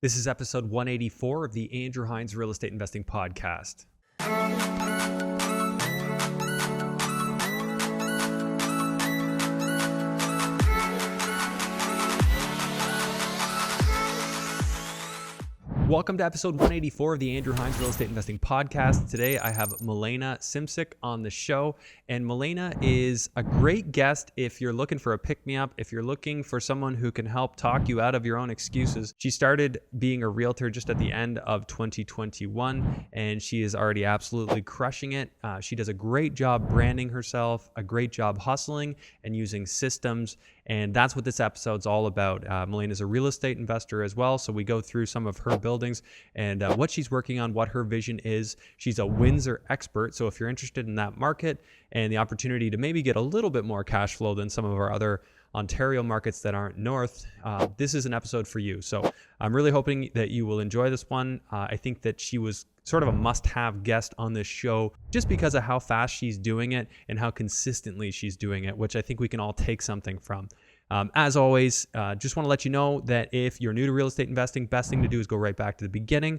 This is episode 184 of the Andrew Hines Real Estate Investing Podcast. Welcome to episode 184 of the Andrew Hines Real Estate Investing Podcast. Today I have Milena Simsic on the show, and Melina is a great guest if you're looking for a pick-me-up, if you're looking for someone who can help talk you out of your own excuses. She started being a realtor just at the end of 2021, and she is already absolutely crushing it. She does a great job branding herself, a great job hustling and using systems. And that's what this episode's all about. Milena is a real estate investor as well. So we go through some of her buildings and what she's working on, what her vision is. She's a Windsor expert. So if you're interested in that market and the opportunity to maybe get a little bit more cash flow than some of our other Ontario markets that aren't north, this is an episode for you. So I'm really hoping that you will enjoy this one. I think that she was sort of a must-have guest on this show just because of how fast she's doing it and how consistently she's doing it, which I think we can all take something from. As always, just want to let you know that if you're new to real estate investing, best thing to do is go right back to the beginning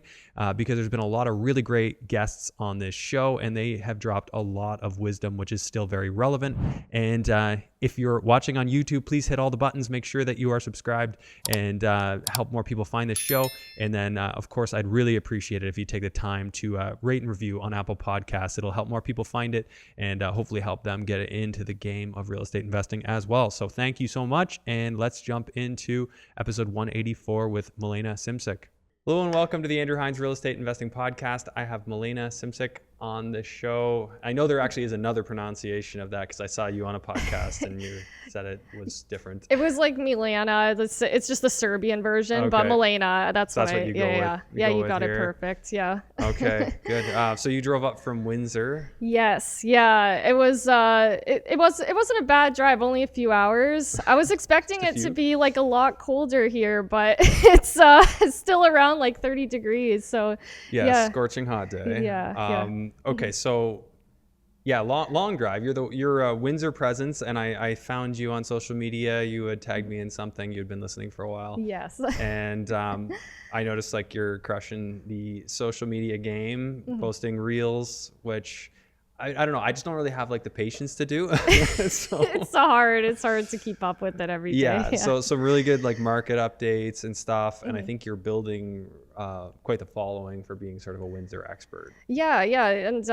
because there's been a lot of really great guests on this show and they have dropped a lot of wisdom, which is still very relevant. And if you're watching on YouTube, please hit all the buttons, make sure that you are subscribed and help more people find this show. And then, of course, I'd really appreciate it if you take the time to rate and review on Apple Podcasts. It'll help more people find it and hopefully help them get into the game of real estate investing as well. So thank you so much. And let's jump into episode 184 with Milena Simsic. Hello and welcome to the Andrew Hines Real Estate Investing Podcast. I have Milena Simsic on the show. I know there actually is another pronunciation of that because I saw you on a podcast and you said it was different. It was like Milena. It's just the Serbian version, but Milena. That's what you go with. Yeah, you got it perfect. Yeah. Okay, good. So you drove up from Windsor. Yes. Yeah. It was. It wasn't a bad drive. Only a few hours. I was expecting it to be like a lot colder here, but it's still around like 30 degrees. So yeah, scorching hot day. Yeah. Okay, so yeah, long drive. You're a Windsor presence, and I found you on social media. You had tagged me in something. You'd been listening for a while. Yes. And I noticed like you're crushing the social media game, posting reels, which I don't know. I just don't really have like the patience to do. So, it's hard to keep up with it every day. Yeah. So some really good like market updates and stuff. And I think you're building quite the following for being sort of a Windsor expert. Yeah. And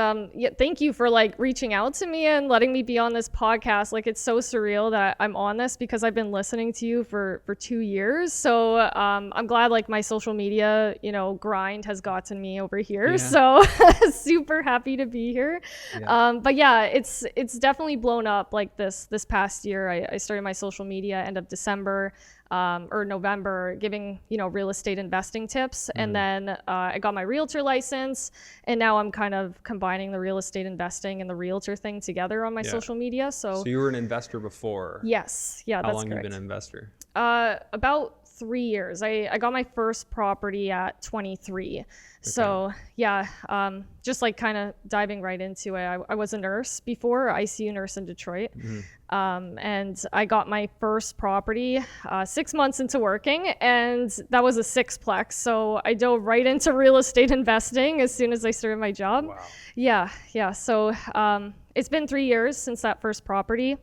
thank you for like reaching out to me and letting me be on this podcast. Like it's so surreal that I'm on this because I've been listening to you for 2 years. So I'm glad like my social media, grind has gotten me over here. Yeah. So super happy to be here. Yeah. But yeah, it's definitely blown up like this past year. I started my social media end of December or November, giving, real estate investing tips. And then I got my realtor license, and now I'm kind of combining the real estate investing and the realtor thing together on my social media. So you were an investor before? Yes. Yeah, that's correct. How long have you been an investor? About 3 years. I got my first property at 23. Okay. So yeah, just like kind of diving right into it. I was a nurse before, ICU nurse in Detroit. And I got my first property 6 months into working, and that was a sixplex. So I dove right into real estate investing as soon as I started my job. Wow. Yeah. So it's been 3 years since that first property.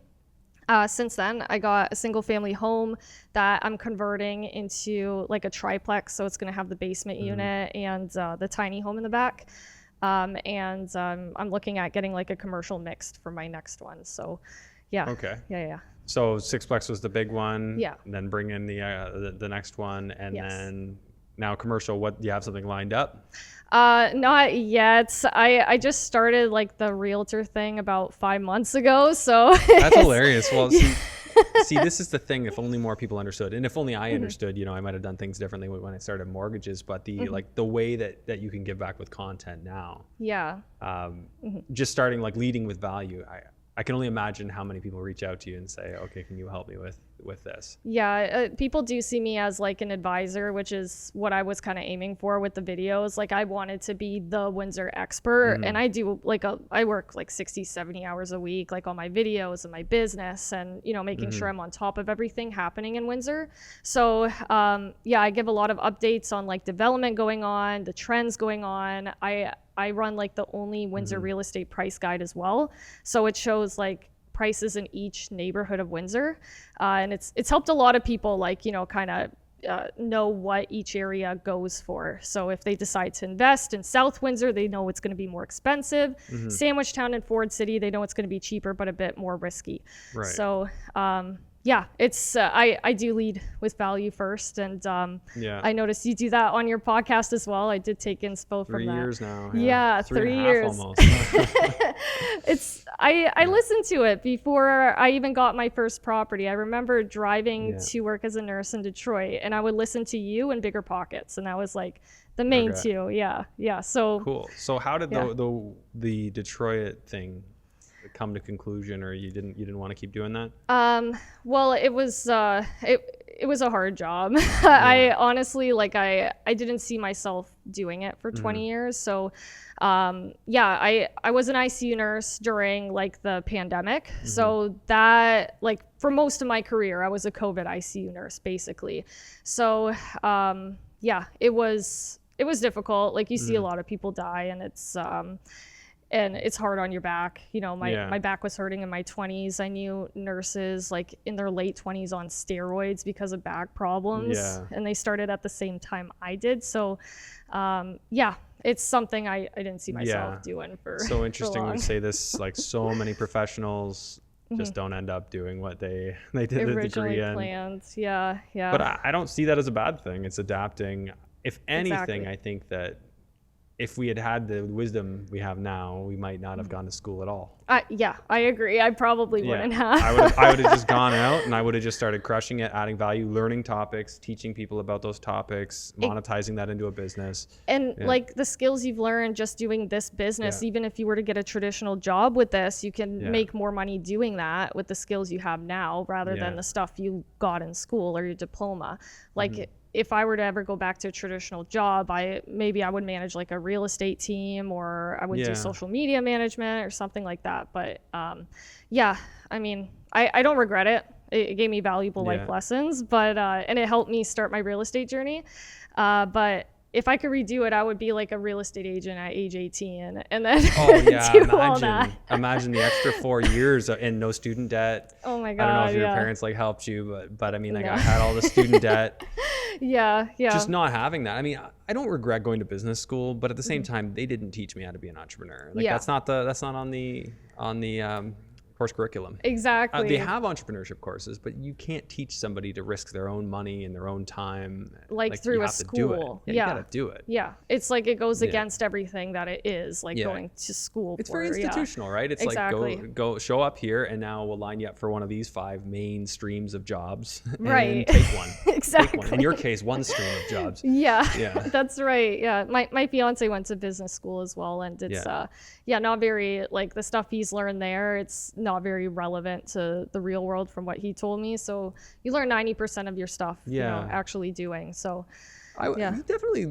Since then, I got a single family home that I'm converting into like a triplex. So it's going to have the basement unit and the tiny home in the back. And I'm looking at getting like a commercial mixed for my next one. So yeah. Okay. Yeah. So sixplex was the big one. Yeah. And then bring in the next one. And yes. Then now commercial, do you have something lined up? Not yet. I just started like the realtor thing about 5 months ago. So that's hilarious. Well, see, this is the thing. If only more people understood, and if only I understood, I might have done things differently when I started mortgages. But the way that you can give back with content now. Yeah. Just starting like leading with value. I can only imagine how many people reach out to you and say, okay, can you help me with with this? Yeah, people do see me as like an advisor, which is what I was kind of aiming for with the videos. Like I wanted to be the Windsor expert, and I do like I work like 60, 70 hours a week, like on my videos and my business, and making sure I'm on top of everything happening in Windsor. So yeah, I give a lot of updates on like development going on, the trends going on. I run like the only Windsor real estate price guide as well. So it shows like prices in each neighborhood of Windsor. And it's helped a lot of people like, kind of know what each area goes for. So if they decide to invest in South Windsor, they know it's going to be more expensive. Sandwich Town and Ford City, they know it's going to be cheaper, but a bit more risky. Right. So, yeah, it's I do lead with value first, and I noticed you do that on your podcast as well. I did take inspo from 3 that. years now. Yeah, 3 years. Almost. I listened to it before I even got my first property. I remember driving to work as a nurse in Detroit, and I would listen to you and Bigger Pockets, and that was like the main two. Yeah. So cool. So how did the Detroit thing come to conclusion, or you didn't want to keep doing that? Well, it was it was a hard job. I honestly, like, I didn't see myself doing it for 20 years. So I was an ICU nurse during like the pandemic. So that, like, for most of my career, I was a COVID ICU nurse basically. So it was difficult. Like, you see a lot of people die, and it's hard on your back. My back was hurting in my 20s. I knew nurses like in their late 20s on steroids because of back problems. And they started at the same time I did. So it's something I didn't see myself doing for so interesting for long. to say this. Like, so many professionals just don't end up doing what they did the originally degree in. Planned. Yeah. But I don't see that as a bad thing. It's adapting. If anything, Exactly. I think that if we had the wisdom we have now, we might not have gone to school at all. I agree. I probably wouldn't have. I would have just gone out, and I would have just started crushing it, adding value, learning topics, teaching people about those topics, monetizing that into a business. And like the skills you've learned just doing this business, even if you were to get a traditional job with this, you can make more money doing that with the skills you have now rather than the stuff you got in school or your diploma. Like, if I were to ever go back to a traditional job, maybe I would manage like a real estate team, or I would do social media management or something like that. But I mean, I don't regret it. It gave me valuable life lessons, but and it helped me start my real estate journey. But if I could redo it, I would be like a real estate agent at age 18 and then do all that. Imagine the extra 4 years and no student debt. Oh my God. I don't know if your parents like helped you, but I mean, like, I had all the student debt. Yeah. Just not having that. I mean, I don't regret going to business school, but at the same time, they didn't teach me how to be an entrepreneur. Like, that's not on the course curriculum. Exactly. They have entrepreneurship courses, but you can't teach somebody to risk their own money and their own time. Like through a school. You gotta do it. Yeah. It's like it goes against everything that it is, like going to school. It's very institutional, right? It's like, go show up here, and now we'll line you up for one of these 5 main streams of jobs. And take one. Exactly. Take one. In your case, one stream of jobs. Yeah. That's right. Yeah. My fiance went to business school as well, and it's not very, like, the stuff he's learned there, it's not very relevant to the real world from what he told me. So you learn 90% of your stuff actually doing. So definitely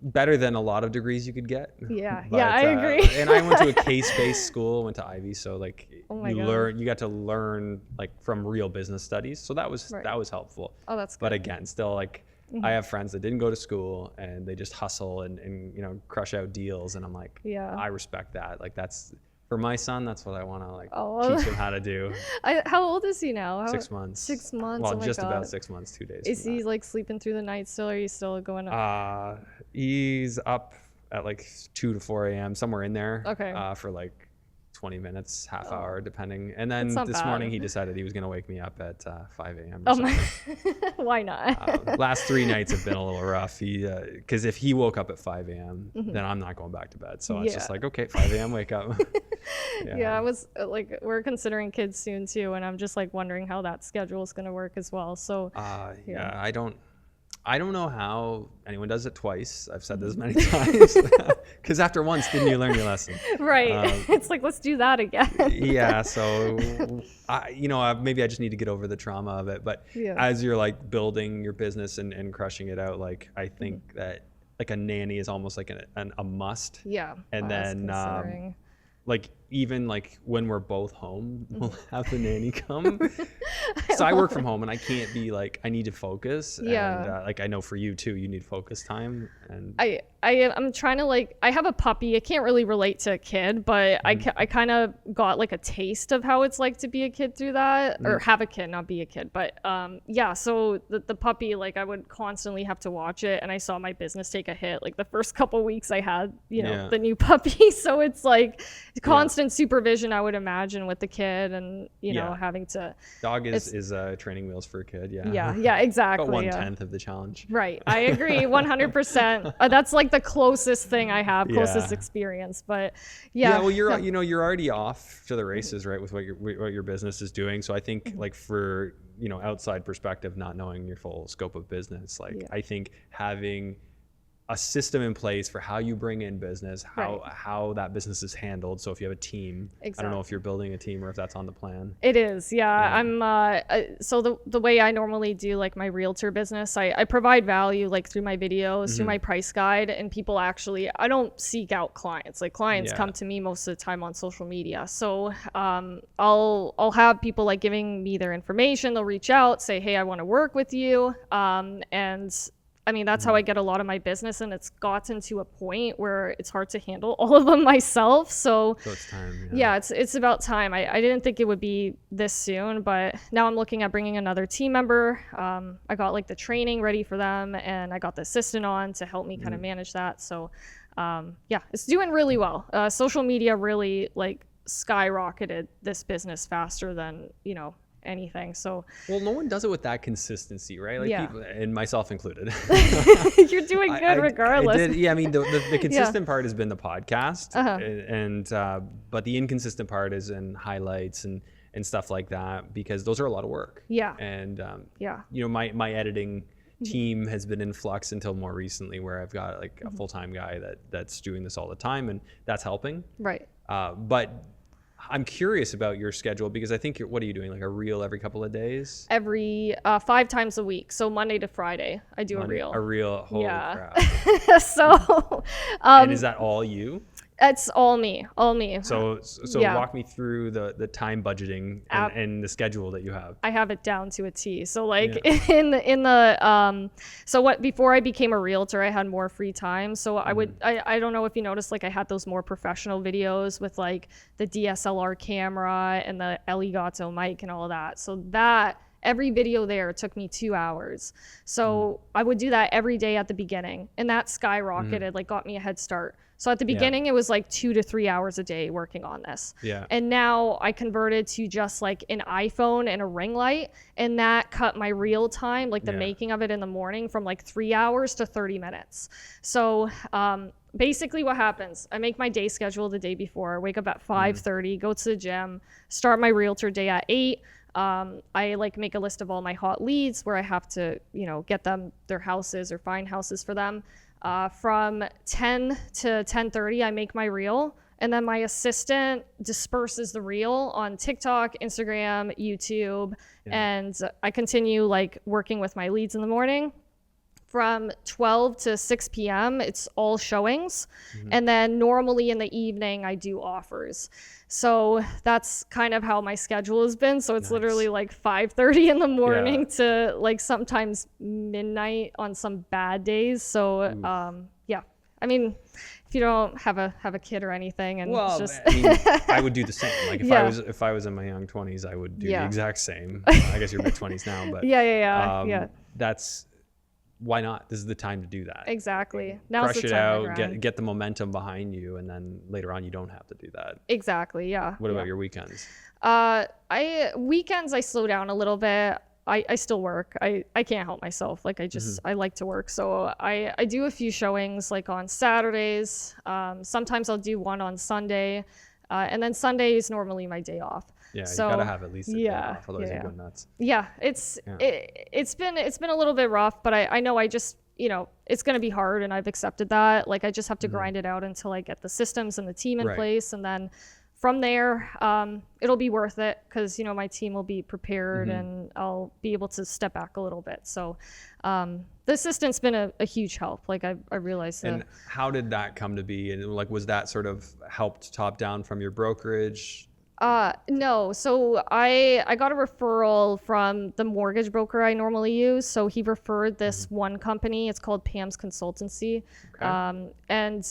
better than a lot of degrees you could get. But, I agree. And I went to a case-based school, went to Ivy, so like you got to learn like from real business studies. So that was helpful. Oh, that's good. But again, still, like, I have friends that didn't go to school and they just hustle and crush out deals, and I'm like, I respect that. Like, that's, for my son, that's what I want to teach him how to do. How old is he now? 6 months. 6 months. Well, oh my just God. about 6 months, 2 days. Is he like sleeping through the night still, or are you still going up? He's up at like 2 to 4 a.m. somewhere in there. Okay. For like 20 minutes, half hour, depending. And then this morning he decided he was going to wake me up at 5 a.m. or something. Why not? Last 3 nights have been a little rough. Because if he woke up at 5 a.m., then I'm not going back to bed. So it's just like, okay, 5 a.m. wake up. I was like, we're considering kids soon too, and I'm just like wondering how that schedule is going to work as well. So I don't know how anyone does it twice. I've said this many times. Because after once, didn't you learn your lesson? Right. It's like, let's do that again. Yeah. So, maybe I just need to get over the trauma of it. But as you're like building your business and crushing it out, like I think that like a nanny is almost like a must. Yeah. And then like even like when we're both home, we'll have the nanny come. So I work from home and I can't be like, I need to focus. Yeah. And like, I know for you too, you need focus time. And I'm trying to like, I have a puppy. I can't really relate to a kid, but I kind of got like a taste of how it's like to be a kid through that, or have a kid, not be a kid. But so the puppy, like I would constantly have to watch it, and I saw my business take a hit like the first couple weeks I had, the new puppy. So it's like constant supervision, I would imagine, with the kid, and having to. Dog is training wheels for a kid. Yeah, exactly. About 1/10 of the challenge. Right, I agree, 100%. That's like the closest thing I have, closest experience. But well, you're already off to the races, right, with what your business is doing. So I think like for outside perspective, not knowing your full scope of business, like I think having a system in place for how you bring in business, how that business is handled. So if you have a team, I don't know if you're building a team or if that's on the plan. It is, I'm so the way I normally do like my realtor business, I provide value like through my videos, through my price guide, and people actually, I don't seek out clients. Like clients come to me most of the time on social media. So I'll have people like giving me their information. They'll reach out, say, hey, I want to work with you, and I mean, that's how I get a lot of my business, and it's gotten to a point where it's hard to handle all of them myself. So it's time. It's about time. I didn't think it would be this soon, but now I'm looking at bringing another team member. I got like the training ready for them, and I got the assistant on to help me kind of manage that. So it's doing really well. Social media really like skyrocketed this business faster than, anything. So no one does it with that consistency, right? Like people, and myself included. You're doing good regardless. I mean, the consistent part has been the podcast, and but the inconsistent part is in highlights and stuff like that, because those are a lot of work. And my editing team has been in flux until more recently, where I've got like a full-time guy that's doing this all the time, and that's helping. Right. But I'm curious about your schedule, because I think what are you doing? Like a reel every couple of days? Every 5 times a week. So Monday to Friday, I do a reel. A reel. Holy crap. So. And is that all you? It's all me. So walk me through the time budgeting and the schedule that you have. I have it down to a T. So like in the before I became a realtor, I had more free time. So I don't know if you noticed, like I had those more professional videos with like the DSLR camera and the Elgato mic and all of that. So that every video there took me 2 hours. So I would do that every day at the beginning, and that skyrocketed, like got me a head start. So at the beginning, it was like 2 to 3 hours a day working on this. And now I converted to just like an iPhone and a ring light, and that cut my reel time, like the making of it in the morning, from like 3 hours to 30 minutes. So basically what happens, I make my day schedule the day before, wake up at 5:30, go to the gym, start my realtor day at 8. I like make a list of all my hot leads where I have to, get them their houses or find houses for them. From 10 to 10:30, I make my reel, and then my assistant disperses the reel on TikTok, Instagram, YouTube, and I continue like working with my leads in the morning. From 12 to 6 p.m., it's all showings. And then normally in the evening, I do offers. So that's kind of how my schedule has been. So it's literally like 5:30 in the morning to like sometimes midnight on some bad days. So I mean, if you don't have a kid or anything, and I mean, I would do the same. Like if I was in my young 20s, I would do the exact same. I guess you're mid 20s now, but that's. Why not? This is the time to do that. Exactly. Now's the time. Crush it out, get the momentum behind you, and then later on you don't have to do that. Exactly, yeah. What about your weekends? Weekends I slow down a little bit. I still work. I can't help myself. Like I like to work. So I do a few showings like on Saturdays. Sometimes I'll do one on Sunday. And then Sunday is normally my day off. Yeah, So you gotta have at least a day yeah, off, otherwise yeah, you go nuts. yeah. Yeah. It's been a little bit rough, but I know I just, it's going to be hard, and I've accepted that. Like, I just have to grind it out until I get the systems and the team in Right. place, and then from there, it'll be worth it because my team will be prepared, and I'll be able to step back a little bit. So the assistant's been a huge help. Like, I realized that. And how did that come to be? And like, was that sort of helped top down from your brokerage? No. So I got a referral from the mortgage broker I normally use. So he referred this one company. It's called Pam's Consultancy. Okay. And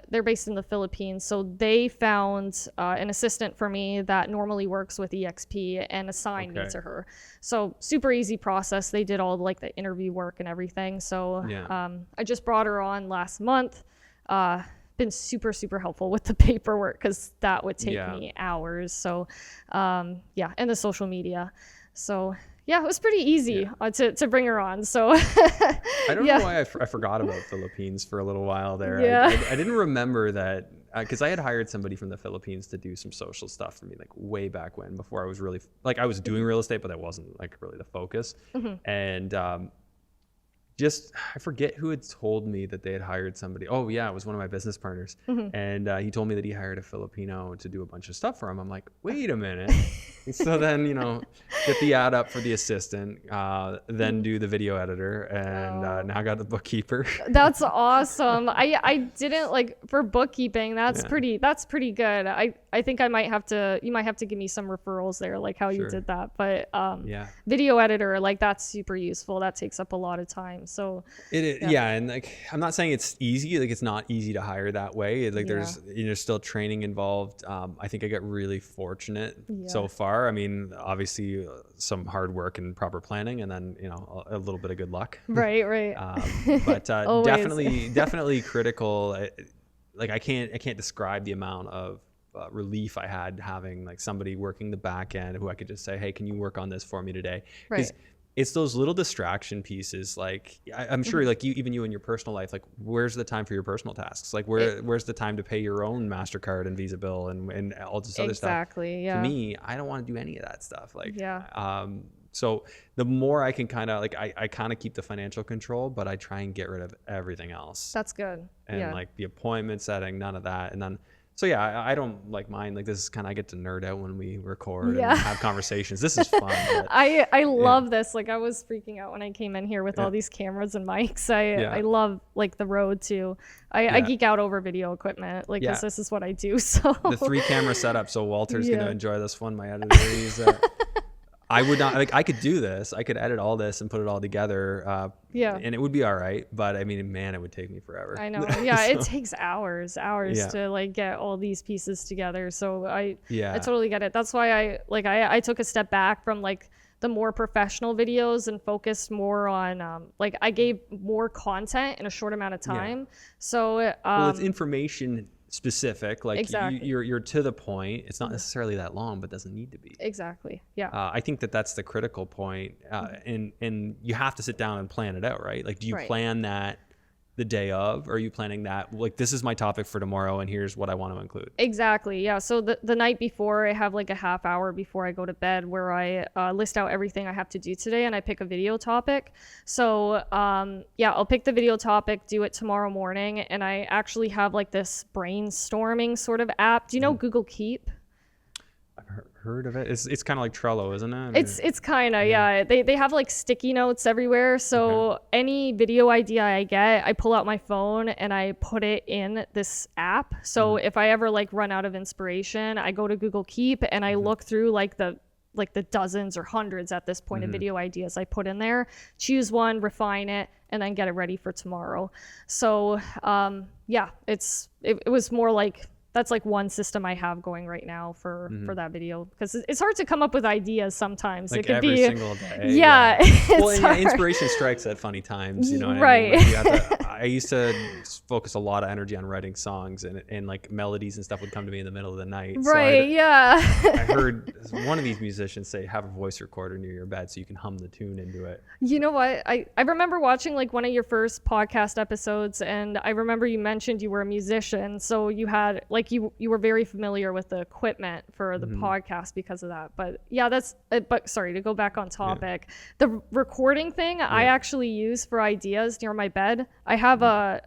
they're based in the Philippines. So they found an assistant for me that normally works with EXP and assigned me to her. So super easy process. They did all like the interview work and everything. So I just brought her on last month. Been super helpful with the paperwork because that would take me hours. So and the social media. So yeah, it was pretty easy to bring her on. So I don't know why I forgot about Philippines for a little while there. I didn't remember that because I had hired somebody from the Philippines to do some social stuff for me like way back when, before I was really like, I was doing real estate, but that wasn't like really the focus. And I forget who had told me that they had hired somebody. Oh yeah, it was one of my business partners. And he told me that he hired a Filipino to do a bunch of stuff for him. I'm like, wait a minute. And so then, get the ad up for the assistant, then do the video editor, and now I got the bookkeeper. That's awesome. I didn't like for bookkeeping. That's pretty good. I think you might have to give me some referrals there, like how you did that. But video editor, like that's super useful. That takes up a lot of time. So it is, and like I'm not saying it's easy. Like it's not easy to hire that way. Like there's still training involved. I think I got really fortunate so far. I mean, obviously some hard work and proper planning, and then a little bit of good luck. Right. But definitely critical. Like I can't describe the amount of relief I had having like somebody working the back end who I could just say, hey, can you work on this for me today? Right. It's those little distraction pieces. Like I'm sure like even you in your personal life, like where's the time for your personal tasks? Like where's the time to pay your own MasterCard and Visa bill and all this other stuff? Exactly. Yeah. To me, I don't want to do any of that stuff. Like, so the more I can kind of like, I kind of keep the financial control, but I try and get rid of everything else. That's good. And like the appointment setting, none of that. And then, so yeah, I don't like mine. Like this is kind of, I get to nerd out when we record and have conversations. This is fun. But, I love this. Like I was freaking out when I came in here with all these cameras and mics. I love like the road too. I geek out over video equipment. Like this is what I do. So the 3 camera setup. So Walter's going to enjoy this one. My editor, I would not, like I could do this. I could edit all this and put it all together. And it would be all right. But I mean, man, it would take me forever. I know. Yeah. It takes hours to like get all these pieces together. So I totally get it. That's why I took a step back from like the more professional videos and focused more on like I gave more content in a short amount of time. So well, it's information specific, like exactly. you're to the point. It's not necessarily that long, but doesn't need to be. Exactly. Yeah. I think that's the critical point. And you have to sit down and plan it out, right? Like, do you plan that the day of, or are you planning that like this is my topic for tomorrow and here's what I want to include? Exactly. Yeah. So the night before, I have like a half hour before I go to bed where I list out everything I have to do today, and I pick a video topic. So I'll pick the video topic, do it tomorrow morning, and I actually have like this brainstorming sort of app. Do you know Google Keep? I've heard of it. It's kind of like Trello, isn't it? It's kind of, They have like sticky notes everywhere. So any video idea I get, I pull out my phone and I put it in this app. So if I ever like run out of inspiration, I go to Google Keep and I look through like the dozens or hundreds at this point of video ideas I put in there, choose one, refine it, and then get it ready for tomorrow. So it was more like, that's like one system I have going right now for that video, because it's hard to come up with ideas sometimes. Like it could every be single day. Yeah. Well, inspiration strikes at funny times, you know what I mean? Like I used to focus a lot of energy on writing songs, and like melodies and stuff would come to me in the middle of the night. Right. So I heard one of these musicians say, have a voice recorder near your bed so you can hum the tune into it. You know what? I remember watching like one of your first podcast episodes, and I remember you mentioned you were a musician. So you had like like you were very familiar with the equipment for the podcast because of that. But yeah, but sorry, to go back on topic, the recording thing I actually use for ideas near my bed. I have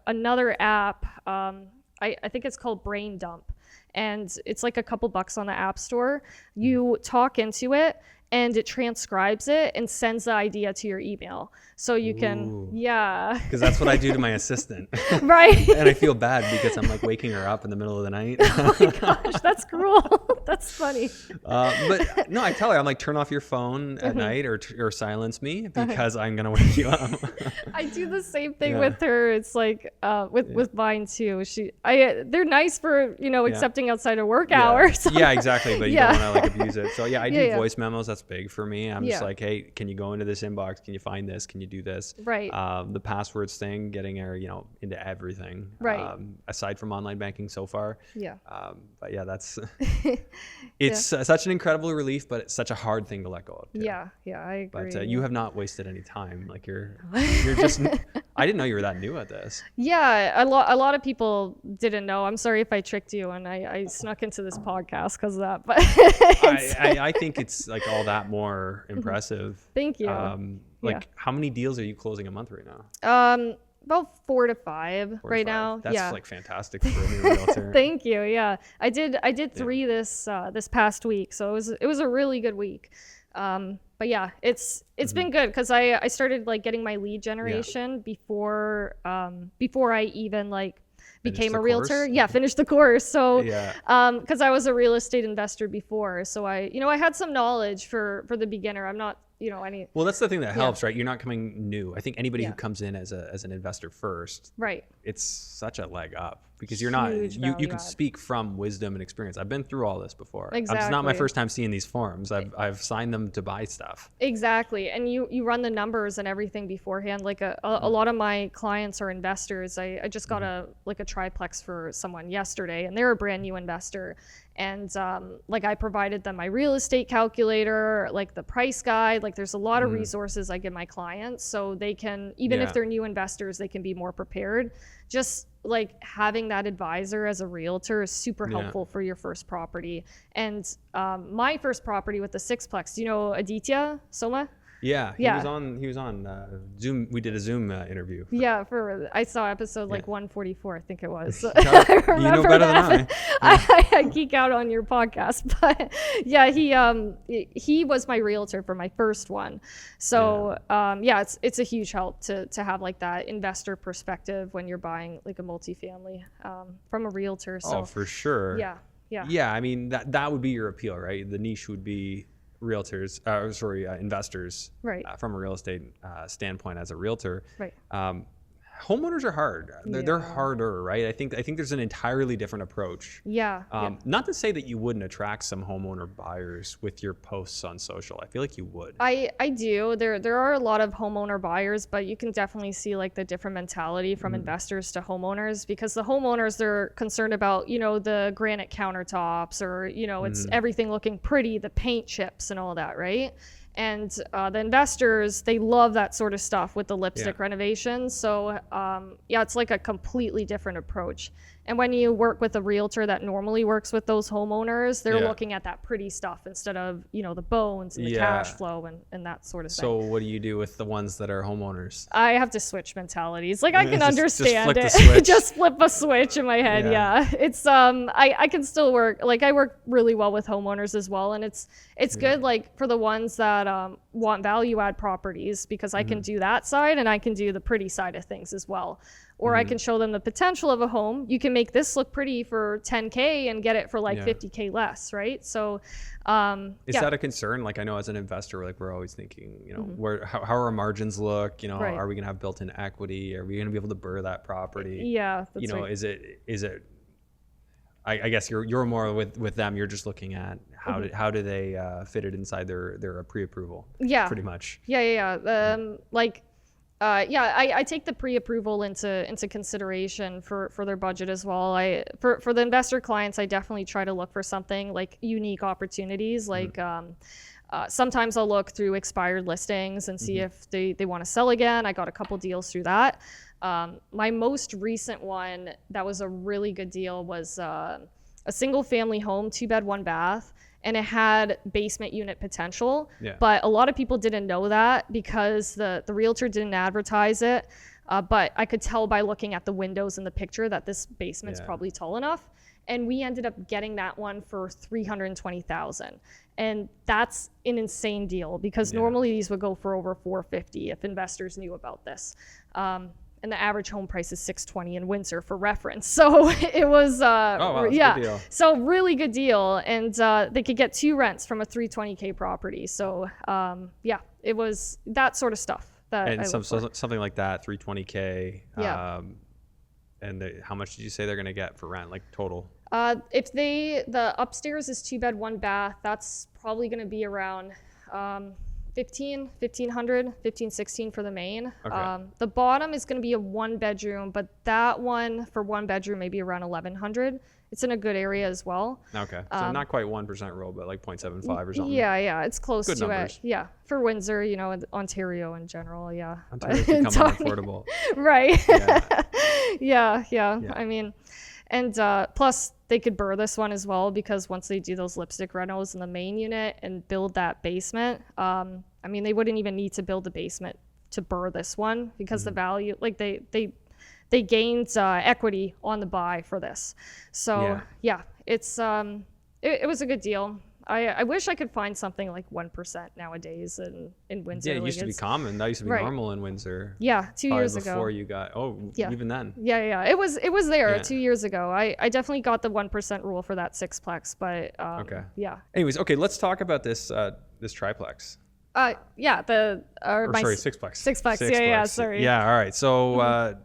another app. I think it's called Brain Dump, and it's like a couple bucks on the App Store. You talk into it, and it transcribes it and sends the idea to your email. So you can, Because that's what I do to my assistant. Right. And I feel bad because I'm like waking her up in the middle of the night. Oh my gosh, that's cruel. That's funny. But no, I tell her, I'm like, turn off your phone at night or silence me because I'm going to wake you up. I do the same thing with her. It's like with mine too. They're nice for, accepting outside of work hours. Yeah, exactly. But you don't want to like abuse it. So yeah, I do voice memos. That's big for me. I'm just like, hey, can you go into this inbox? Can you find this? Can you do this? Right. The passwords thing, getting her, into everything. Right. Aside from online banking so far. Yeah. But yeah, that's, it's such an incredible relief, but it's such a hard thing to let go of. Too. Yeah. Yeah, I agree. But you have not wasted any time. Like you're just, I didn't know you were that new at this. Yeah. A lot of people didn't know. I'm sorry if I tricked you and I snuck into this podcast because of that, but I think it's like all that more impressive. Thank you. How many deals are you closing a month right now? About 4 to 5 right now. That's like fantastic for a new realtor. Thank you. Yeah, I did 3 this past week, so it was a really good week. But yeah, it's been good because I started like getting my lead generation before I even like became a realtor. Course? Yeah, finished the course. So because I was a real estate investor before, so I had some knowledge for the beginner. I'm not well, that's the thing that helps, right? You're not coming new. I think anybody who comes in as an investor first, right, it's such a leg up because you're not you can speak from wisdom and experience. I've been through all this before. Exactly. It's not my first time seeing these forms. I've signed them to buy stuff. Exactly. And you run the numbers and everything beforehand. Like a lot of my clients are investors. I just got a triplex for someone yesterday, and they're a brand new investor. And like I provided them my real estate calculator, like the price guide. Like there's a lot of resources I give my clients so they can, even if they're new investors, they can be more prepared. Just like having that advisor as a realtor is super helpful for your first property. And my first property with the sixplex, do you know Aditya Soma? Yeah, he was on Zoom. We did a Zoom interview. Yeah, I saw episode like 144, I think it was. I remember better than I geek out on your podcast, but yeah, he was my realtor for my first one. So it's a huge help to have like that investor perspective when you're buying like a multifamily from a realtor. So for sure. Yeah. I mean that would be your appeal, right? The niche would be investors, right? From a real estate standpoint as a realtor, right? Homeowners are hard. They're harder, right? I think there's an entirely different approach. Not to say that you wouldn't attract some homeowner buyers with your posts on social. I feel like you would. I do. There are a lot of homeowner buyers, but you can definitely see like the different mentality from investors to homeowners, because the homeowners, they're concerned about, the granite countertops or, it's everything looking pretty, the paint chips and all that, right? And the investors, they love that sort of stuff with the lipstick renovations. So it's like a completely different approach. And when you work with a realtor that normally works with those homeowners, they're looking at that pretty stuff instead of, the bones and the cash flow and that sort of thing. So what do you do with the ones that are homeowners? I have to switch mentalities. Like I can understand just flip it. Just flip a switch in my head. Yeah. It's I can still work. Like I work really well with homeowners as well. And it's good like for the ones that want value add properties, because I can do that side and I can do the pretty side of things as well. Or I can show them the potential of a home. You can make this look pretty for $10K and get it for like $50K less, right? So, is that a concern? Like I know as an investor, like we're always thinking, how our margins look. Are we gonna have built-in equity? Are we gonna be able to BRRRR that property? Yeah, that's right. Is it? I guess you're more with them. You're just looking at how do they fit it inside their pre-approval? Yeah, pretty much. I take the pre-approval into consideration for their budget as well. For the investor clients, I definitely try to look for something like unique opportunities. Like sometimes I'll look through expired listings and see if they want to sell again. I got a couple deals through that. My most recent one that was a really good deal was a single family home, 2-bed, 1-bath, and it had basement unit potential. Yeah. But a lot of people didn't know that because the realtor didn't advertise it. But I could tell by looking at the windows in the picture that this basement's probably tall enough. And we ended up getting that one for $320,000. And that's an insane deal because normally these would go for over $450 if investors knew about this. And the average home price is $620 in Windsor for reference. So it was, That's a good deal. So really good deal. And they could get 2 rents from a $320K property. So it was that sort of stuff. And something like that, $320K. Yeah. And how much did you say they're going to get for rent, like total? If the upstairs is 2-bed, 1-bath, that's probably going to be around $1,500 for the main. Okay. The bottom is going to be a 1-bedroom, but that one for 1 bedroom maybe around $1,100. It's in a good area as well. Okay, so not quite 1% rule, but like 0.75 or something. Yeah, it's close Good to numbers. it. Yeah, for Windsor, Ontario in general, yeah. Ontario's becoming unaffordable. Right. Yeah. Yeah. I mean, and plus they could BRRRR this one as well because once they do those lipstick renos in the main unit and build that basement, I mean, they wouldn't even need to build the basement to BRRRR this one because the value, like they gained equity on the buy for this. So it's it was a good deal. I wish I could find something like 1% nowadays in Windsor. Yeah, it used to be common. That used to be normal in Windsor. Yeah, 2 years ago. Before you got even then. Yeah. It was there 2 years ago. I definitely got the 1% rule for that sixplex, but okay. Yeah. Anyways, okay, let's talk about this this triplex. Sixplex. Sixplex. Yeah, sorry. Yeah, all right. So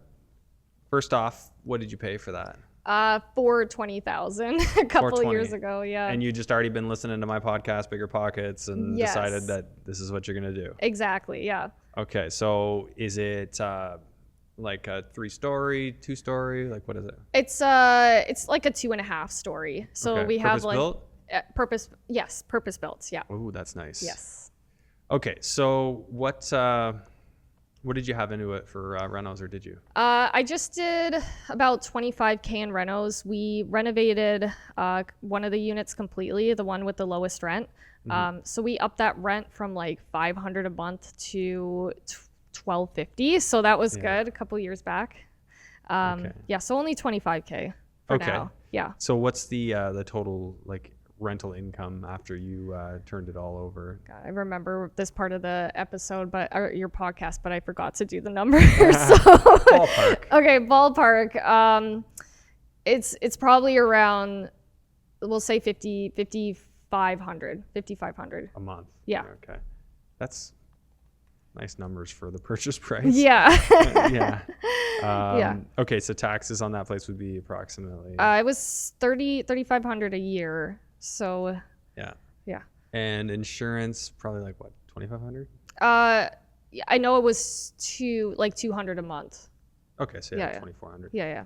first off, what did you pay for that? $420,000 a couple of years ago. Yeah. And you just already been listening to my podcast, Bigger Pockets, and decided that this is what you're gonna do. Exactly. Yeah. Okay. So is it like a 3-story, 2-story? Like what is it? It's like a 2.5 story. So we have purpose built. Yeah. Oh, that's nice. Yes. Okay. So what did you have into it for renos, or did you? I just did about $25K in renos. We renovated one of the units completely, the one with the lowest rent. So we upped that rent from like $500 a month to $1,250. So that was good a couple years back. Yeah, so only $25K for now. Yeah. So what's the total like rental income after you turned it all over? God, I remember this part of the episode, or your podcast, but I forgot to do the numbers. So ballpark. Okay, ballpark. It's probably around, we'll say $5,500 a month. Yeah. Okay, that's nice numbers for the purchase price. Yeah. Okay, so taxes on that place would be approximately. It was $3,500 a year. So yeah. And insurance probably like what, $2,500? I know it was $200 a month. Okay, so $2,400. Yeah.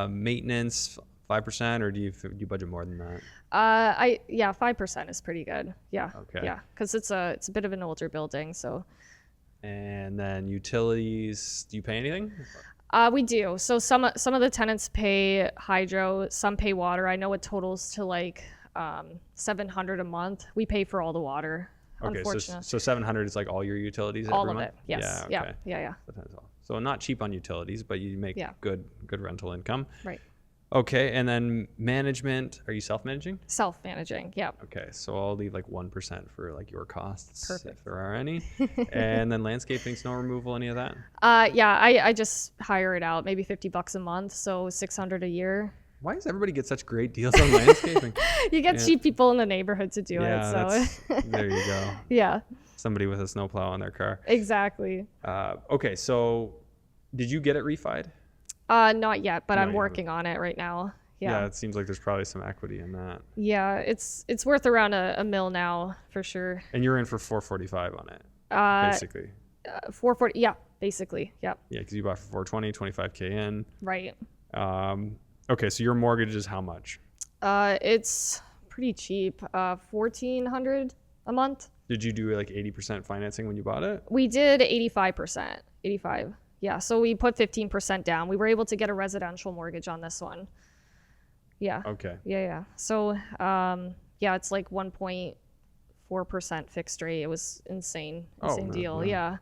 Maintenance 5%, or do you budget more than that? 5% is pretty good. Yeah. Okay. Yeah, because it's a bit of an older building, so. And then utilities, do you pay anything? We do. So some of the tenants pay hydro, some pay water. I know it totals to like $700 a month. We pay for all the water. Okay, unfortunately. so $700 is like all your utilities all every month? Of it. Yes. Yeah. Okay. Yeah. So not cheap on utilities, but you make good rental income. Right. Okay, and then management, are you self-managing? Self-managing, yeah. Okay, so I'll leave like 1% for like your costs. Perfect. If there are any. And then landscaping, snow removal, any of that? I just hire it out, maybe $50 a month, so $600 a year. Why does everybody get such great deals on landscaping? You get cheap people in the neighborhood to do it, so. There you go. Yeah. Somebody with a snowplow on their car. Exactly. Okay, so did you get it refied? Not yet, but I'm working on it right now. Yeah, it seems like there's probably some equity in that. Yeah, it's worth around a mil now for sure. And you're in for $445 on it, basically. $440, yeah, basically, yep. Yeah, because you bought for $420, $25K in. Right. Okay, so your mortgage is how much? It's pretty cheap, $1,400 a month. Did you do like 80% financing when you bought it? We did 85%. Yeah, so we put 15% down. We were able to get a residential mortgage on this one. Yeah. Okay. Yeah. So, yeah, it's like 1.4% fixed rate. It was insane Man, deal. wow. Yeah.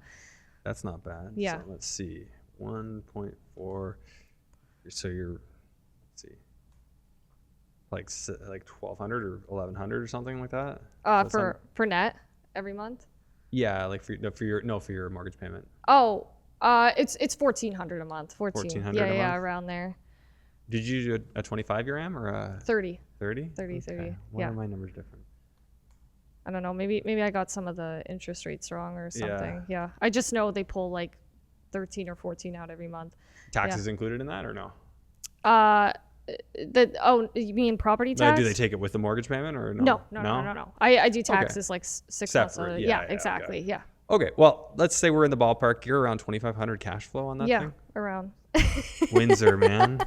That's not bad. Yeah. So let's see. 1.4. So you're, let's see, like 1,200 or 1,100 or something like that. For net every month. Yeah, like for your mortgage payment. Oh, it's 1,400 a month. 1,400 Yeah, a month? around there. Did you do a 25-year AM or a 30. 30? 30. Why Yeah. are my numbers different? I don't know. Maybe I got some of the interest rates wrong or something. Yeah. Yeah. I just know they pull like 13 or 14 out every month. Taxes included in that or no? You mean property tax? Do they take it with the mortgage payment or no? No. I do taxes like 6 months. Separate. Yeah, exactly. Okay. Yeah. Okay, well, let's say we're in the ballpark. You're around 2,500 cash flow on that Yeah, thing? around. Windsor, man.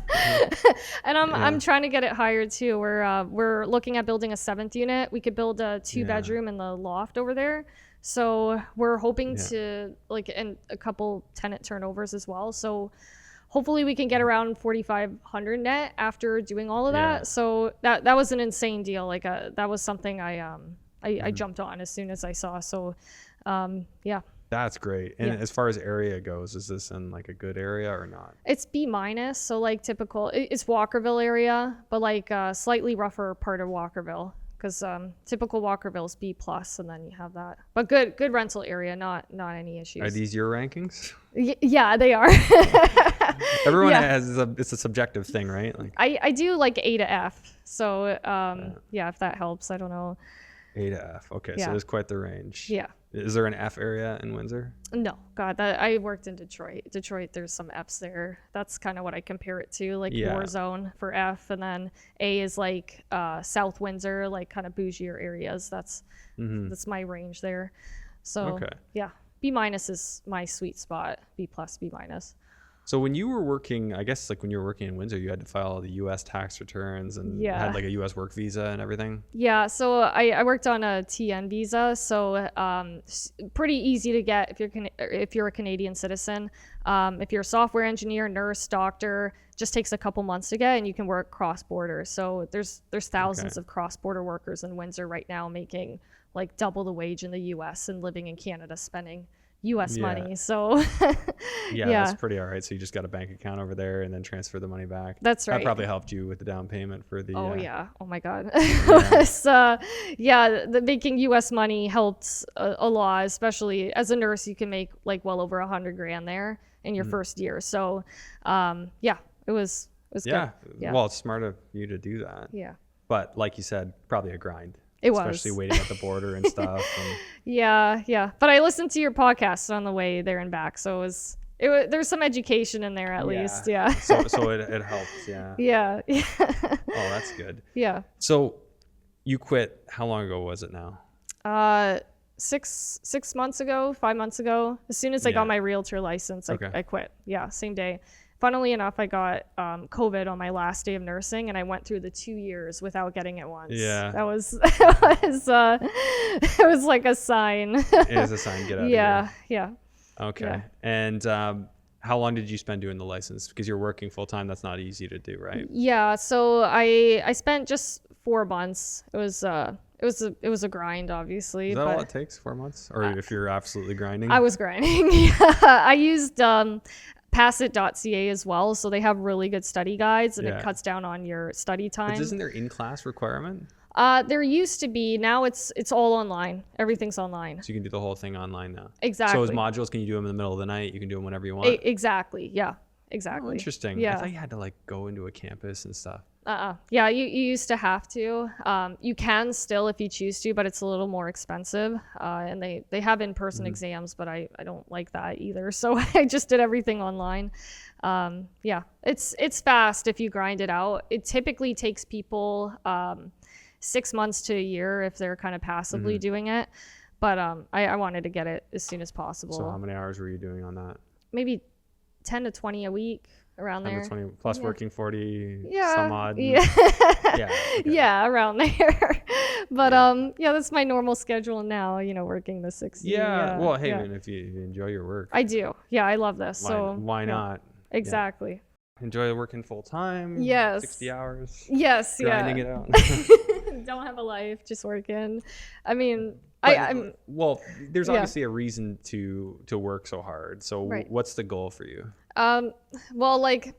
And I'm trying to get it higher too. We're looking at building a 7th unit. We could build a 2-bedroom in the loft over there. So we're hoping to and a couple tenant turnovers as well. So hopefully we can get around 4,500 net after doing all of that. So that was an insane deal. Like that was something I jumped on as soon as I saw. So yeah. That's great. And as far as area goes, is this in like a good area or not? It's B-, so like typical. It's Walkerville area, but like slightly rougher part of Walkerville, because typical Walkerville is B+, and then you have that. But good rental area, not any issues. Are these your rankings? Yeah, they are. Everyone has it's a subjective thing, right? Like I do like A to F. So yeah, if that helps, I don't know. A to F. Okay, so there's quite the range. Yeah. Is there an F area in Windsor? No, God, I worked in Detroit. There's some Fs there. That's kind of what I compare it to, like war zone for F, and then A is like South Windsor, like kind of bougier areas. That's my range there. So yeah, B- is my sweet spot. B+, B-. So when you were working, I guess like when you were working in Windsor, you had to file the U.S. tax returns and had like a U.S. work visa and everything? Yeah, so I worked on a TN visa, so pretty easy to get if you're a Canadian citizen. If you're a software engineer, nurse, doctor, just takes a couple months to get, and you can work cross-border. So there's thousands of cross-border workers in Windsor right now making like double the wage in the U.S. and living in Canada spending U.S. money. So that's pretty all right. So you just got a bank account over there and then transfer the money back. That's right. That probably helped you with the down payment for the. Oh my God. The making U.S. money helped a lot, especially as a nurse. You can make like well over $100,000 there in your first year. So it was good. Yeah. Well, it's smart of you to do that. Yeah. But like you said, probably a grind. It was. Especially waiting at the border and stuff. And Yeah. But I listened to your podcast on the way there and back, so there's some education in there at least. Yeah. So it helps. Yeah. Yeah. Oh, that's good. Yeah. So you quit. How long ago was it now? 6 months ago, 5 months ago. As soon as I got my realtor license, I quit. Yeah, same day. Funnily enough, I got COVID on my last day of nursing, and I went through the 2 years without getting it once. Yeah. That was it was like a sign. It is a sign. Get out of here. Yeah. Okay. Yeah. And how long did you spend doing the license? Because you're working full time. That's not easy to do, right? Yeah. So I spent just 4 months. It was a grind, obviously. Is that all it takes? 4 months? Or if you're absolutely grinding? I was grinding. Yeah. I used passit.ca as well, so they have really good study guides, and it cuts down on your study time. But isn't there in-class requirement? There used to be. Now it's all online. Everything's online. So you can do the whole thing online now. Exactly. So as modules, can you do them in the middle of the night? You can do them whenever you want? Exactly. Yeah. Exactly. Oh, interesting. Yeah. I thought you had to like go into a campus and stuff. Yeah, you used to have to. You can still if you choose to, but it's a little more expensive. And they have in-person exams, but I don't like that either. So I just did everything online. Yeah, it's fast if you grind it out. It typically takes people 6 months to a year if they're kind of passively doing it. But I wanted to get it as soon as possible. So how many hours were you doing on that? Maybe 10 to 20 a week. Around 10 there. to 20 plus working 40 yeah. some odd. Yeah. Okay. Yeah, around there. But that's my normal schedule now, working the 60. Yeah. Well, hey man, if you enjoy your work. I do. Yeah, I love this. Why not? Exactly. Enjoy working full time. Yes. 60 hours. Yes. Grinding Yeah. it out. Don't have a life, just working. I mean, But, I'm well, there's yeah. obviously a reason to work so hard. So Right. what's the goal for you? Well, like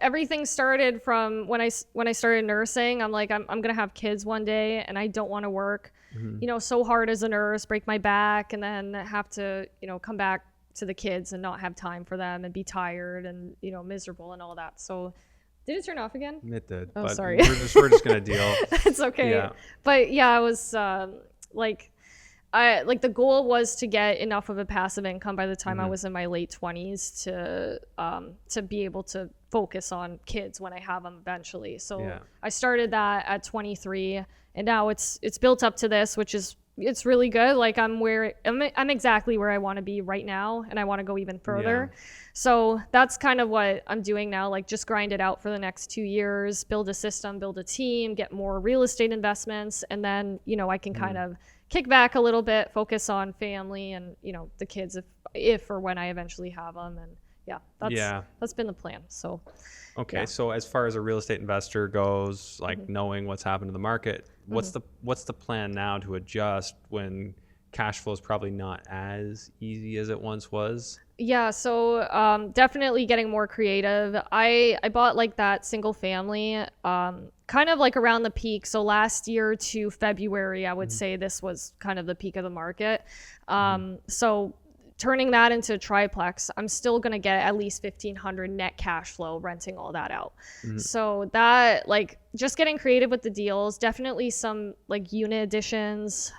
everything started from when I started nursing. I'm like, I'm gonna have kids one day, and I don't want to work, so hard as a nurse, break my back, and then have to, come back to the kids and not have time for them and be tired and miserable and all that. So, did it turn off again? It did. Oh, but sorry. We're just gonna deal. It's okay. Yeah. But yeah, I was the goal was to get enough of a passive income by the time I was in my late 20s to be able to focus on kids when I have them eventually. So I started that at 23, and now it's built up to this, which is it's really good. Like I'm exactly where I want to be right now, and I want to go even further. Yeah. So that's kind of what I'm doing now, like just grind it out for the next 2 years, build a system, build a team, get more real estate investments, and then, I can kind of kick back a little bit, focus on family and, the kids if or when I eventually have them. And that's been the plan. So okay. So as far as a real estate investor goes, like knowing what's happened to the market, what's the plan now to adjust when cash flow is probably not as easy as it once was? Yeah, so definitely getting more creative. I bought like that single family kind of like around the peak. So last year to February, I would say this was kind of the peak of the market. So turning that into a triplex, I'm still going to get at least $1,500 net cash flow renting all that out. So that, like, just getting creative with the deals, definitely some like unit additions,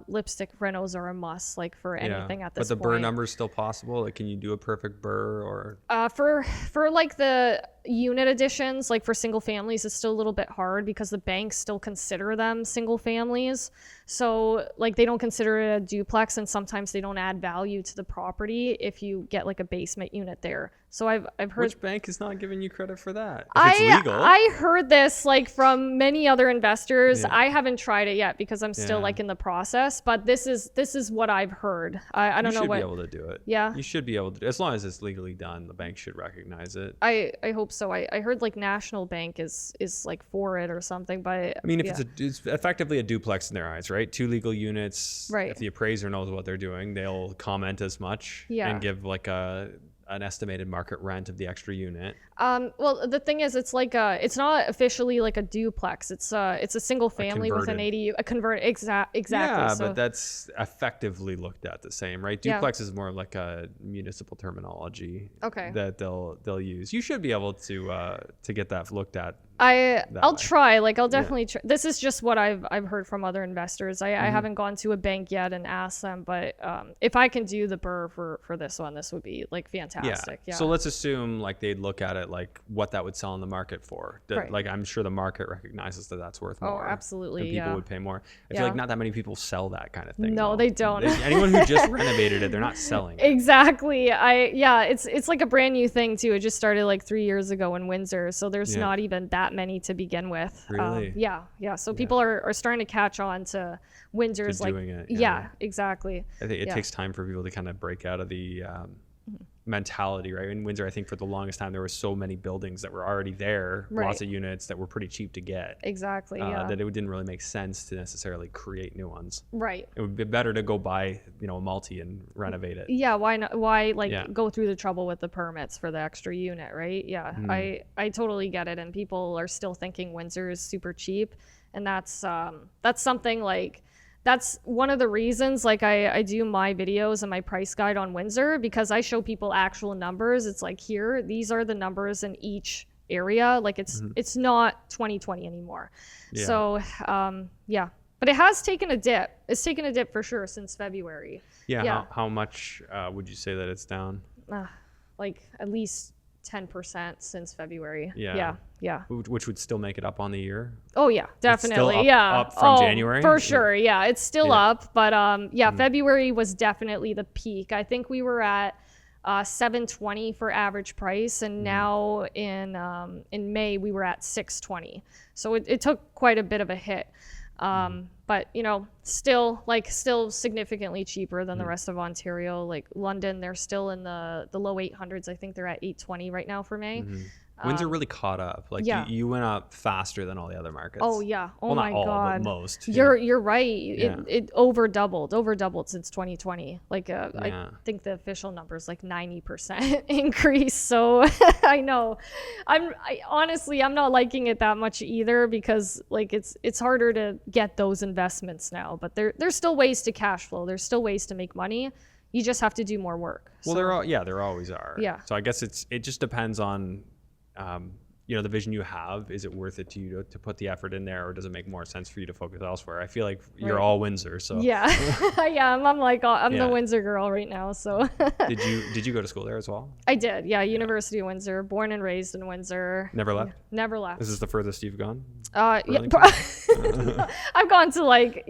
lipstick renos are a must, like for anything at this point. But the BRRRR number is still possible. Like, can you do a perfect BRRRR or? For like the unit additions, like for single families, it's still a little bit hard because the banks still consider them single families. So like they don't consider it a duplex, and sometimes they don't add value to the property if you get like a basement unit there. So I've heard. Which bank is not giving you credit for that? If it's legal. I heard this like from many other investors. Yeah. I haven't tried it yet because I'm still like in the process, but this is what I've heard. I don't know what. You should be able to do it. Yeah. You should be able to, as long as it's legally done, the bank should recognize it. I hope so. I heard like National Bank is like for it or something, but I mean, if it's effectively a duplex in their eyes, right? 2 legal units. Right. If the appraiser knows what they're doing, they'll comment as much and give like an estimated market rent of the extra unit. Well, the thing is, it's like it's not officially like a duplex. It's a single family with an ADU, a convert. Exactly. Yeah, so, but that's effectively looked at the same, right? Duplex is more like a municipal terminology. Okay. That they'll use. You should be able to get that looked at. I'll try. Like I'll definitely try. This is just what I've heard from other investors. I haven't gone to a bank yet and asked them, but if I can do the BRRRR for this one, this would be like fantastic. Yeah. So let's assume like they'd look at it like what that would sell in the market for. Right. Like I'm sure the market recognizes that that's worth more. Oh, absolutely. And people would pay more. I feel like not that many people sell that kind of thing. No, they don't. Anyone who just renovated it, they're not selling it. Exactly. It's like a brand new thing too. It just started like 3 years ago in Windsor, so there's not even that many to begin with. Really? So people are starting to catch on to Windsor's like doing it. Yeah, exactly. I think it takes time for people to kind of break out of the mentality, right? In Windsor, I think for the longest time there were so many buildings that were already there, lots of units that were pretty cheap to get. Exactly. That it didn't really make sense to necessarily create new ones. Right. It would be better to go buy, a multi and renovate it. Yeah. Why not? Why go through the trouble with the permits for the extra unit, right? Yeah. I totally get it, and people are still thinking Windsor is super cheap, and that's something like. That's one of the reasons like I do my videos and my price guide on Windsor, because I show people actual numbers. It's like, here, these are the numbers in each area. Like it's not 2020 anymore. Yeah. So but it has taken a dip. It's taken a dip for sure since February. Yeah. How much would you say that it's down? Like at least 10% since February. Yeah. Which would still make it up on the year? Oh yeah, definitely. It's still up from January? For sure. Yeah, it's still up, but February was definitely the peak. I think we were at $720 for average price, and now in May we were at $620. So it took quite a bit of a hit. But still significantly cheaper than the rest of Ontario. Like London, they're still in the low 800s. I think they're at $820 right now for May. Windsor really caught up. Like Yeah. you went up faster than all the other markets. Oh yeah. Oh well, my not all, God. but most. You're right. Yeah. It over doubled since 2020. Like Yeah. I think the official number is like 90% increase. So I know. Honestly, I'm not liking it that much either, because like it's harder to get those investments now, but there's still ways to cash flow. There's still ways to make money. You just have to do more work. Well, So, there always are. Yeah. So I guess it just depends on, the vision you have. Is it worth it to you to put the effort in there, or does it make more sense for you to focus elsewhere? I feel like you're all Windsor. So yeah. Yeah. I'm like, I'm Yeah. the Windsor girl right now. So did you go to school there as well? I did. Yeah. University of Windsor, born and raised in Windsor. Never left? Never left. Is this the furthest you've gone? Yeah, Burlington? I've gone to like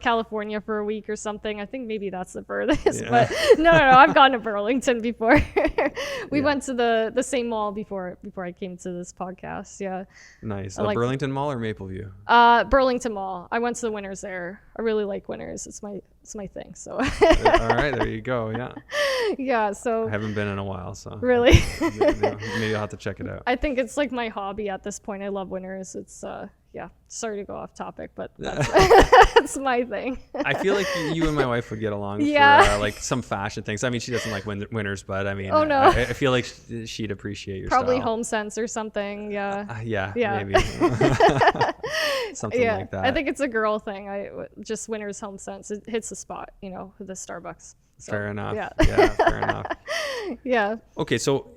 California for a week or something. I think maybe that's the furthest. Yeah. But no, I've gone to Burlington before. We Yeah. went to the same mall before I came to this podcast. Yeah. Nice. I like- Burlington Mall or Mapleview? Burlington Mall. I went to the Winners there. I really like Winners. It's my thing. So All right, there you go. Yeah. yeah. So I haven't been in a while, so really, maybe I'll have to check it out. I think it's like my hobby at this point. I love Winners. It's yeah. Sorry to go off topic, but that's, that's my thing. I feel like you and my wife would get along Yeah. for like some fashion things. I mean, she doesn't like Winners, but I mean, Oh, no. I feel like she'd appreciate your Probably style. HomeSense or something. Yeah. Yeah, Yeah. maybe. Something Yeah, like that. I think it's a girl thing. Just Winners HomeSense. It hits the spot, with the Starbucks. So, fair enough. Yeah. Yeah, fair enough. Yeah. Okay, so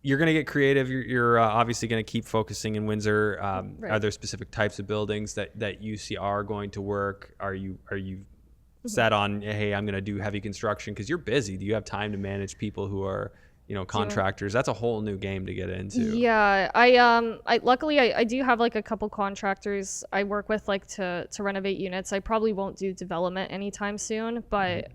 you're going to get creative. You're obviously going to keep focusing in Windsor. Right. Are there specific types of buildings that you see are going to work? Are you Mm-hmm. set on, hey, I'm going to do heavy construction? Because you're busy. Do you have time to manage people who are, contractors? That's a whole new game to get into. Yeah, I luckily I do have like a couple contractors I work with, like to renovate units. I probably won't do development anytime soon, but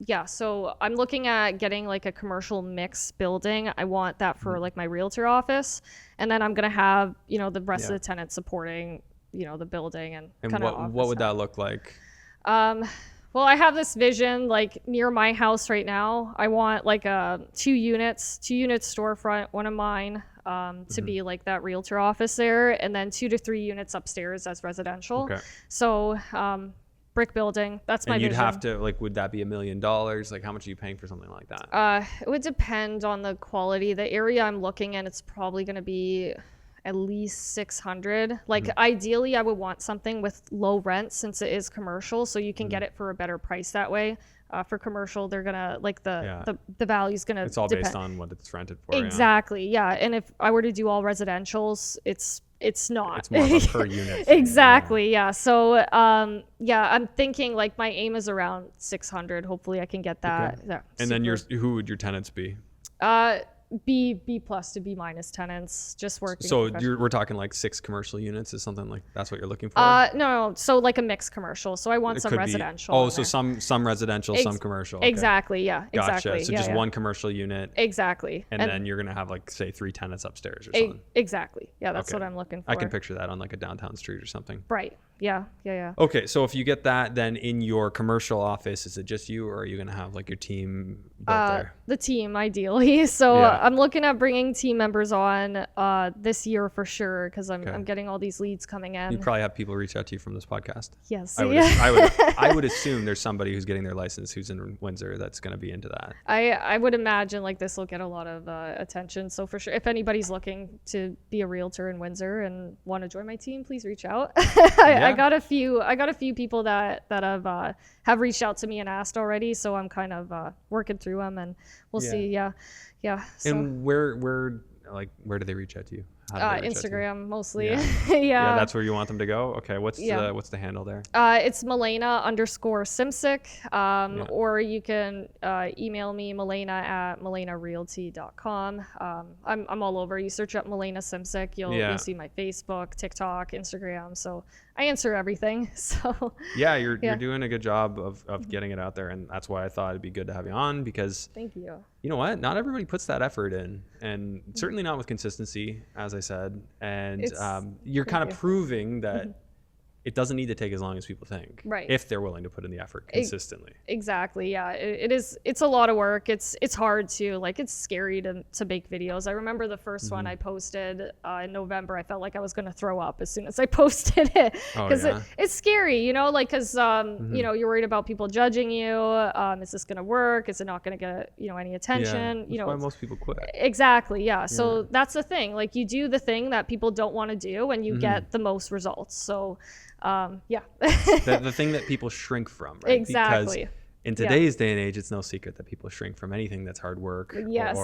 yeah. So I'm looking at getting like a commercial mix building. I want that for like my realtor office, and then I'm gonna have the rest of the tenants supporting the building and And kind of what would that look like? Well, I have this vision like near my house right now. I want like two units storefront, one of mine, to be like that realtor office there, and then 2 to 3 units upstairs as residential. Okay. So brick building. That's my And you'd vision. have to would that be $1 million? Like, how much are you paying for something like that? It would depend on the quality. The area I'm looking at, it's probably going to be at least 600. Like ideally I would want something with low rent, since it is commercial, so you can get it for a better price that way. For commercial, they're gonna like the value's gonna It's all depend. based on what it's rented for. Exactly. Yeah. And if I were to do all residentials, it's not. It's more of a per unit thing, Exactly. Yeah. So yeah, I'm thinking like my aim is around 600. Hopefully I can get that. Okay. Yeah, And then super. who would your tenants be? B plus to B minus tenants, just working. So we're talking like 6 commercial units is something like that's what you're looking for? No. So like a mixed commercial. So I want It some could be- residential. Oh, in so there. some residential, some commercial. Okay. Exactly. Yeah. Gotcha. Exactly. So yeah, just yeah. one commercial unit, Exactly. and then you're gonna have like say 3 tenants upstairs or something. Exactly. Yeah, that's Okay. what I'm looking for. I can picture that on like a downtown street or something. Right. Yeah. Yeah. Okay, so if you get that, then in your commercial office, is it just you, or are you gonna have like your team built there? The team, ideally. So Yeah. I'm looking at bringing team members on this year for sure, because I'm getting all these leads coming in. You probably have people reach out to you from this podcast. Yes. I would assume there's somebody who's getting their license who's in Windsor that's going to be into that. I would imagine like this will get a lot of attention. So for sure, if anybody's looking to be a realtor in Windsor and want to join my team, please reach out. I got a few people that have reached out to me and asked already. So I'm kind of working through them, and we'll see. Yeah. So, And where do they reach out to you? How do they reach out to you? Instagram mostly. Yeah. Yeah. Yeah, that's where you want them to go. Okay, what's Yeah. the handle there? It's Milena_Simsic, or you can email me Melina@melinarealty.com. I'm all over. You search up Milena Simsic, you'll see my Facebook, TikTok, Instagram. So I answer everything. So Yeah, you're doing a good job of getting it out there, and that's why I thought it'd be good to have you on, because thank you. you know what? Not everybody puts that effort in, and certainly not with consistency, as I said. And you're kind of proving that it doesn't need to take as long as people think, Right. if they're willing to put in the effort consistently. Exactly. Yeah. It's a lot of work. It's hard to, like, it's scary to make videos. I remember the first one I posted in November. I felt like I was going to throw up as soon as I posted it, because it's scary, you know, like, because you know, you're worried about people judging you. Is this going to work? Is it not going to get, you know, any attention? That's you know, why most people quit. Exactly. Yeah. So that's the thing. Like, you do the thing that people don't want to do, and you get the most results. So yeah. the thing that people shrink from, right? Exactly. Because in today's day and age, it's no secret that people shrink from anything that's hard work. Yes.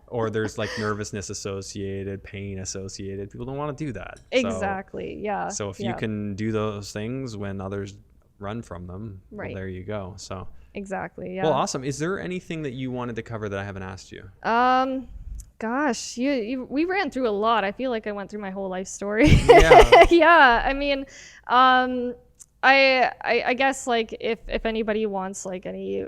Or there's like nervousness associated, pain associated. People don't want to do that. Exactly. Yeah. So if you can do those things when others run from them, right. well, there you go. So exactly. Yeah. Well, awesome. Is there anything that you wanted to cover that I haven't asked you? Gosh, we ran through a lot. I feel like I went through my whole life story. Yeah. Yeah. I mean, I guess, like, if anybody wants, like, any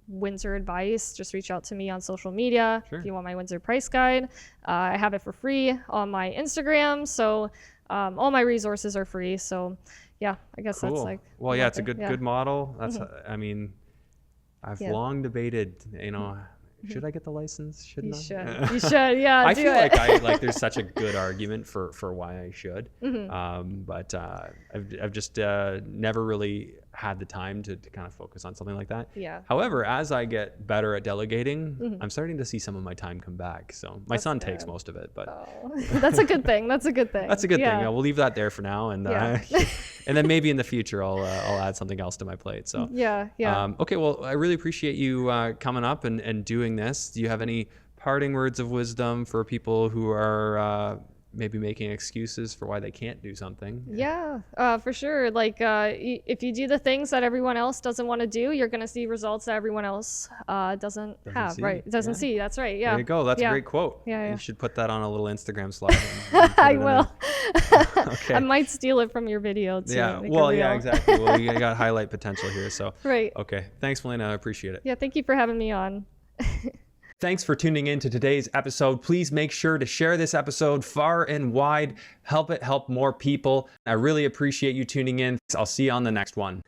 Windsor advice, just reach out to me on social media. Sure. If you want my Windsor price guide, I have it for free on my Instagram. So all my resources are free. So yeah, I guess Cool. that's like. Well, yeah, it's a good model. That's I mean, I've long debated, you know, should I get the license? Shouldn't I? You should. Yeah. I feel like there's such a good argument for why I should. But I've just never really had the time to kind of focus on something like that. Yeah. However, as I get better at delegating, I'm starting to see some of my time come back. So my son takes most of it, but that's a good thing. That's a good thing. That's a good thing. Yeah, we'll leave that there for now, and and then maybe in the future I'll add something else to my plate. So yeah. Okay, well, I really appreciate you coming up and doing this. Do you have any parting words of wisdom for people who are maybe making excuses for why they can't do something? Yeah, for sure. Like, if you do the things that everyone else doesn't want to do, you're going to see results that everyone else doesn't have, see. right? Doesn't see. That's right. Yeah. There you go. That's a great quote. Yeah. You should put that on a little Instagram slide. And I will. Okay. I might steal it from your video too. Yeah. Well, yeah, exactly. Well, you got highlight potential here. So. Right. Okay. Thanks, Melina. I appreciate it. Yeah. Thank you for having me on. Thanks for tuning in to today's episode. Please make sure to share this episode far and wide. Help it help more people. I really appreciate you tuning in. I'll see you on the next one.